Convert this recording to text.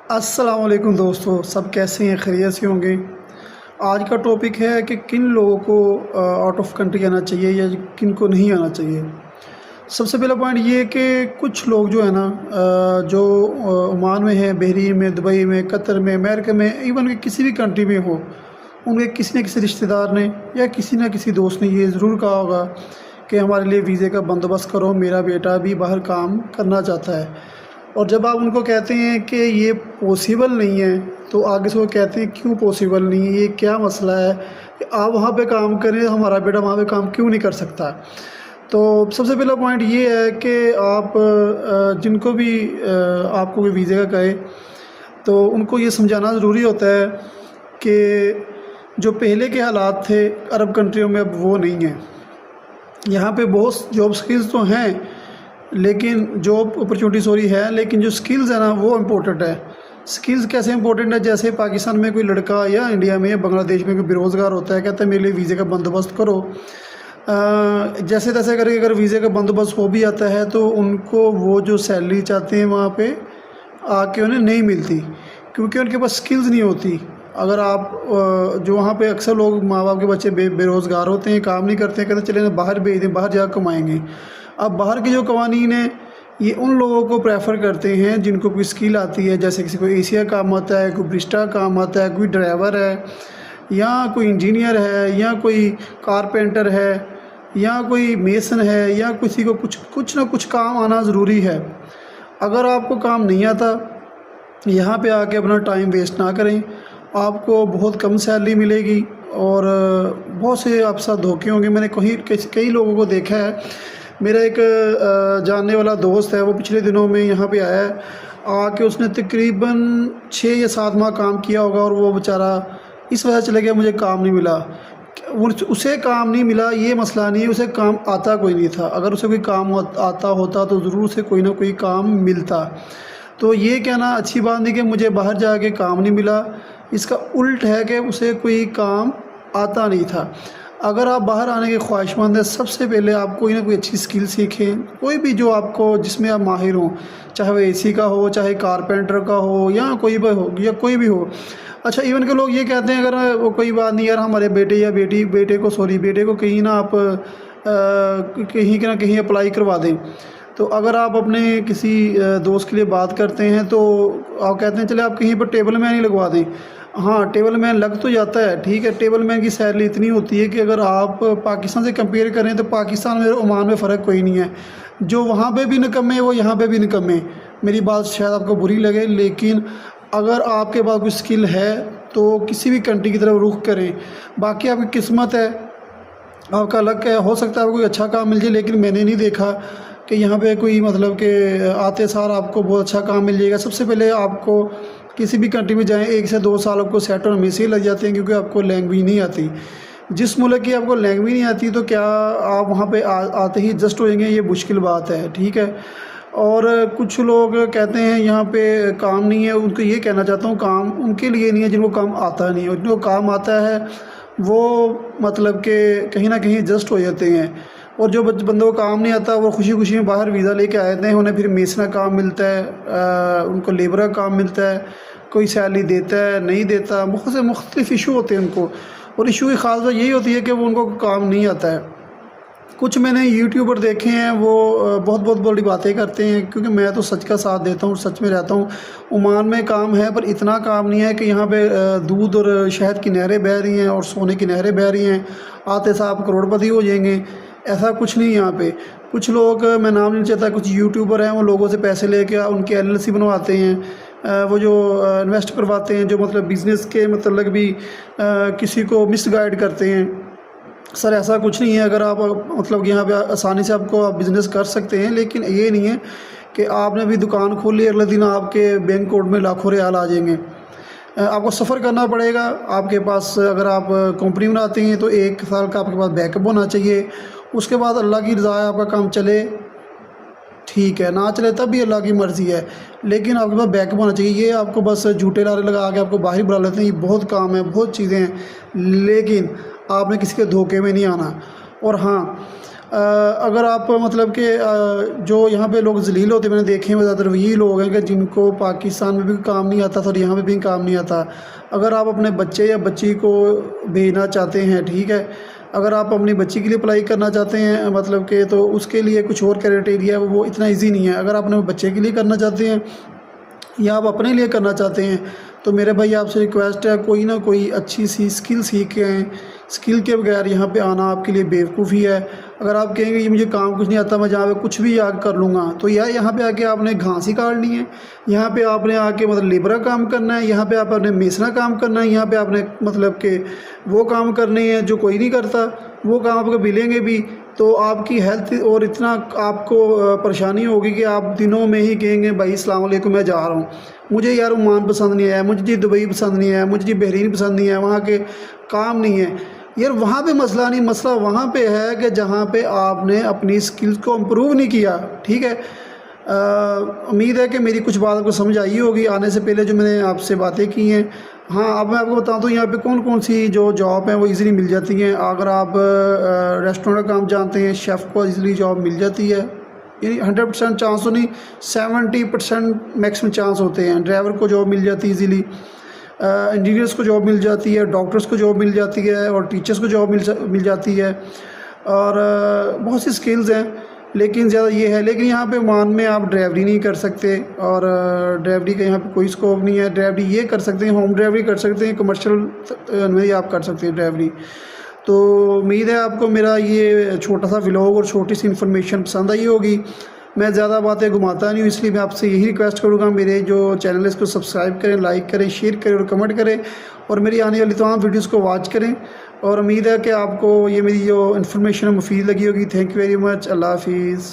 अस्सलाम वालेकुम दोस्तों, सब कैसे हैं? खैरियत से होंगे। आज का टॉपिक है कि किन लोगों को आउट ऑफ कंट्री आना चाहिए या किन को नहीं आना चाहिए। सबसे पहला पॉइंट ये है कि कुछ लोग जो है ना जो ओमान में है, बहरीन में, दुबई में, कतर में, अमेरिका में, इवन कि किसी भी कंट्री में हो, उनके किसी न किसी रिश्तेदार ने या किसी न किसी दोस्त ने ये ज़रूर कहा होगा कि हमारे लिए वीज़े का बंदोबस्त करो, मेरा बेटा भी बाहर काम करना चाहता है। और जब आप उनको कहते हैं कि ये पॉसिबल नहीं है, तो आगे से वो कहते हैं क्यों पॉसिबल नहीं है, ये क्या मसला है कि आप वहाँ पे काम करें, हमारा बेटा वहाँ पे काम क्यों नहीं कर सकता। तो सबसे पहला पॉइंट ये है कि आप जिनको भी आपको कोई वीज़े का कहे तो उनको ये समझाना ज़रूरी होता है कि जो पहले के हालात थे अरब कंट्रियों में, अब वो नहीं है। यहाँ पे बहुत जॉब स्किल्स तो हैं, लेकिन जॉब अपॉर्चुनिटी सॉरी है, लेकिन जो स्किल्स है ना वो इम्पोर्टेंट है। स्किल्स कैसे इंपॉर्टेंट है? जैसे पाकिस्तान में कोई लड़का या इंडिया में या बांग्लादेश में कोई बेरोज़गार होता है, कहता है मेरे लिए वीज़े का बंदोबस्त करो। जैसे तैसे करके अगर वीज़े का बंदोबस्त हो भी आता है तो उनको वो जो सैलरी चाहते हैं वहाँ पे आके उन्हें नहीं मिलती, क्योंकि उनके पास स्किल्स नहीं होती। अगर आप जो वहाँ पे अक्सर लोग माँ बाप के बच्चे बेरोज़गार होते हैं, काम नहीं करते हैं, कहते चले ना बाहर भेज दें, बाहर जाकर कमाएँगे। अब बाहर के जो कवानीन हैं ये उन लोगों को प्रेफर करते हैं जिनको कोई स्किल आती है, जैसे किसी को एशिया काम आता है, कोई ब्रिस्टा काम आता है, कोई ड्राइवर है या कोई इंजीनियर है या कोई कारपेंटर है या कोई मेसन है या किसी को कुछ ना कुछ काम आना ज़रूरी है। अगर आपको काम नहीं आता, यहाँ पे आके अपना टाइम वेस्ट ना करें। आपको बहुत कम सैलरी मिलेगी और बहुत से आपके साथ धोखे होंगे। मैंने कई लोगों को देखा है। मेरा एक जानने वाला दोस्त है, वो पिछले दिनों में यहाँ पे आया है, आके उसने तकरीबन 6 या 7 माह काम किया होगा और वो बेचारा इस वजह चले गया, मुझे काम नहीं मिला। उसे काम नहीं मिला ये मसला नहीं है, उसे काम आता कोई नहीं था। अगर उसे कोई काम आता होता तो ज़रूर उसे कोई ना कोई काम मिलता। तो ये कहना अच्छी बात नहीं कि मुझे बाहर जाके काम नहीं मिला, इसका उल्ट है कि उसे कोई काम आता नहीं था। अगर आप बाहर आने के ख्वाहिशमंद हैं, सबसे पहले आप कोई ना कोई अच्छी स्किल सीखें, कोई भी जो आपको जिसमें आप माहिर हों, चाहे वो एसी का हो, चाहे कारपेंटर का हो या कोई भी हो या कोई भी हो। अच्छा, इवन के लोग ये कहते हैं अगर वो कोई बात नहीं यार, हमारे बेटे या बेटे को कहीं ना आप कहीं ना कहीं अप्लाई करवा दें। तो अगर आप अपने किसी दोस्त के लिए बात करते हैं तो आप कहते हैं चले आप कहीं पर टेबल मैन ही लगवा दें। हाँ, टेबल मैन लग तो जाता है, ठीक है। टेबल मैन की सैलरी इतनी होती है कि अगर आप पाकिस्तान से कंपेयर करें तो पाकिस्तान में ओमान में फ़र्क कोई नहीं है। जो वहाँ पे भी निकम्मे वो यहाँ पे भी निकम्मे। मेरी बात शायद आपको बुरी लगे, लेकिन अगर आपके पास कोई स्किल है तो किसी भी कंट्री की तरफ रुख करें। बाकी आपकी किस्मत है, आपका लक है, हो सकता है आपको कोई अच्छा काम मिल जाए, लेकिन मैंने नहीं देखा कि यहाँ पे कोई मतलब कि आते सार आपको बहुत अच्छा काम मिल जाएगा। सबसे पहले आपको किसी भी कंट्री में जाएं, 1 से 2 साल आपको सेट होने में से ही लग जाते हैं, क्योंकि आपको लैंग्वेज नहीं आती। जिस मुल्क की आपको लैंग्वेज नहीं आती तो क्या आप वहाँ पे आते ही एडजस्ट हो जाएंगे? ये मुश्किल बात है, ठीक है। और कुछ लोग कहते हैं यहाँ पे काम नहीं है, उनको ये कहना चाहता हूँ काम उनके लिए नहीं है जिनको काम आता नहीं है। जिनको काम आता है वो मतलब कि कहीं ना कहीं एडजस्ट हो जाते हैं, और जो बंदों को काम नहीं आता वो खुशी खुशी में बाहर वीज़ा लेके आए थे, उन्हें फिर मेसना काम मिलता है, उनको लेबर का काम मिलता है, कोई सैलरी देता है नहीं देता, बहुत से मुख्तलिफ इशू होते हैं उनको। और इशू की खास बात यही होती है कि वो उनको काम नहीं आता है। कुछ मैंने यूट्यूबर देखे हैं वो बहुत बड़ी बातें करते हैं, क्योंकि मैं तो सच का साथ देता हूँ, सच में रहता हूँ। ओमान में काम है पर इतना काम नहीं है कि यहाँ पे दूध और शहद की नहरें बह रही हैं और सोने की नहरें बह रही हैं, आते साहब करोड़पति हो जाएंगे, ऐसा कुछ नहीं। यहाँ पे कुछ लोग, मैं नाम नहीं चाहता, कुछ यूट्यूबर हैं, वो लोगों से पैसे लेके उनके LLC बनवाते हैं, वो जो इन्वेस्ट करवाते हैं, जो मतलब बिज़नेस के मतलब भी किसी को मिसगाइड करते हैं। सर ऐसा कुछ नहीं है। अगर आप मतलब यहाँ पे आसानी से आप बिज़नेस कर सकते हैं, लेकिन ये नहीं है कि आपने भी दुकान खोल ली अगले दिन आपके बैंक अकाउंट में लाखों रियाल आ जाएंगे। आपको सफ़र करना पड़ेगा। आपके पास अगर आप कंपनी बनाते हैं तो 1 साल का आपके पास बैकअप होना चाहिए। उसके बाद अल्लाह की रज़ा है, आपका काम चले ठीक है, ना चले तब भी अल्लाह की मर्ज़ी है, लेकिन आपके पास बैकअप होना चाहिए। ये आपको बस झूठे लारे लगा के आपको बाहर बुला लेते हैं, ये बहुत काम है, बहुत चीज़ें हैं, लेकिन आपने किसी के धोखे में नहीं आना। और हाँ, अगर आप मतलब कि जो यहाँ पे लोग जलील होते मैंने देखे हैं, ज़्यादातर वही लोग हैं कि जिनको पाकिस्तान में भी काम नहीं आता था और यहाँ पे भी काम नहीं आता। अगर आप अपने बच्चे या बच्ची को भेजना चाहते हैं, ठीक है, अगर आप अपनी बच्ची के लिए अप्लाई करना चाहते हैं मतलब कि, तो उसके लिए कुछ और क्राइटेरिया है, वो इतना ईजी नहीं है। अगर आप अपने बच्चे के लिए करना चाहते हैं या आप अपने लिए करना चाहते हैं, तो मेरे भाई आपसे रिक्वेस्ट है, कोई ना कोई अच्छी सी स्किल सीख के आएँ। स्किल के बगैर यहाँ पे आना आपके लिए बेवकूफ़ी है। अगर आप कहेंगे ये मुझे काम कुछ नहीं आता, मैं जहाँ पे कुछ भी आके कर लूँगा, तो यार यहाँ पे आके आपने घास ही काटनी है, यहाँ पे आपने आके मतलब लेबर का काम करना है, यहाँ पे आपने मेसना काम करना है, यहाँ पे आपने मतलब कि वो काम करने हैं जो कोई नहीं करता, वो काम आपको मिलेंगे भी, तो आपकी हेल्थ और इतना आपको परेशानी होगी कि आप दिनों में ही कहेंगे भाई अस्सलाम वालेकुम मैं जा रहा हूँ, मुझे यार ओमान पसंद नहीं आया, मुझे जी दुबई पसंद नहीं आया, मुझे जी बहरीन पसंद नहीं है, वहाँ के काम नहीं है। यार वहाँ पे मसला नहीं, मसला वहाँ पे है कि जहाँ पे आपने अपनी स्किल्स को इम्प्रूव नहीं किया, ठीक है। उम्मीद है कि मेरी कुछ बात आपको समझ आई होगी आने से पहले जो मैंने आपसे बातें की हैं। हाँ, अब मैं आपको बताऊँ तो यहाँ पे कौन कौन सी जो जॉब हैं वो इजीली मिल जाती हैं। अगर आप रेस्टोरेंट का काम जानते हैं, शेफ़ को इजीली जॉब मिल जाती है, यानी 100% चांस तो नहीं, 70% मैक्सिमम चांस होते हैं। ड्राइवर को जॉब मिल जाती है इजीली, इंजीनियर्स को जॉब मिल जाती है, डॉक्टर्स को जॉब मिल जाती है और टीचर्स को जॉब मिल जाती है, और बहुत सी स्किल्स हैं। लेकिन ज़्यादा ये है, लेकिन यहाँ पे ओमान में आप ड्राइवरी नहीं कर सकते, और ड्राइवरी का यहाँ पे कोई स्कोप नहीं है। ड्राइवरी ये कर सकते हैं, होम ड्राइवरी कर सकते हैं, कमर्शियल में आप कर सकते हैं ड्राइवरी। तो उम्मीद है आपको मेरा ये छोटा सा व्लॉग और छोटी सी इन्फॉर्मेशन पसंद आई होगी। मैं ज़्यादा बातें घुमाता नहीं हूँ, इसलिए मैं आपसे यही रिक्वेस्ट करूँगा, मेरे जो चैनल है इसको सब्सक्राइब करें, लाइक करें, शेयर करें और कमेंट करें, और मेरी आने वाली तमाम वीडियोज़ को वॉच करें। और उम्मीद है कि आपको ये मेरी जो इन्फॉर्मेशन मुफीद लगी होगी। Thank you very much. अल्लाह हाफिज़।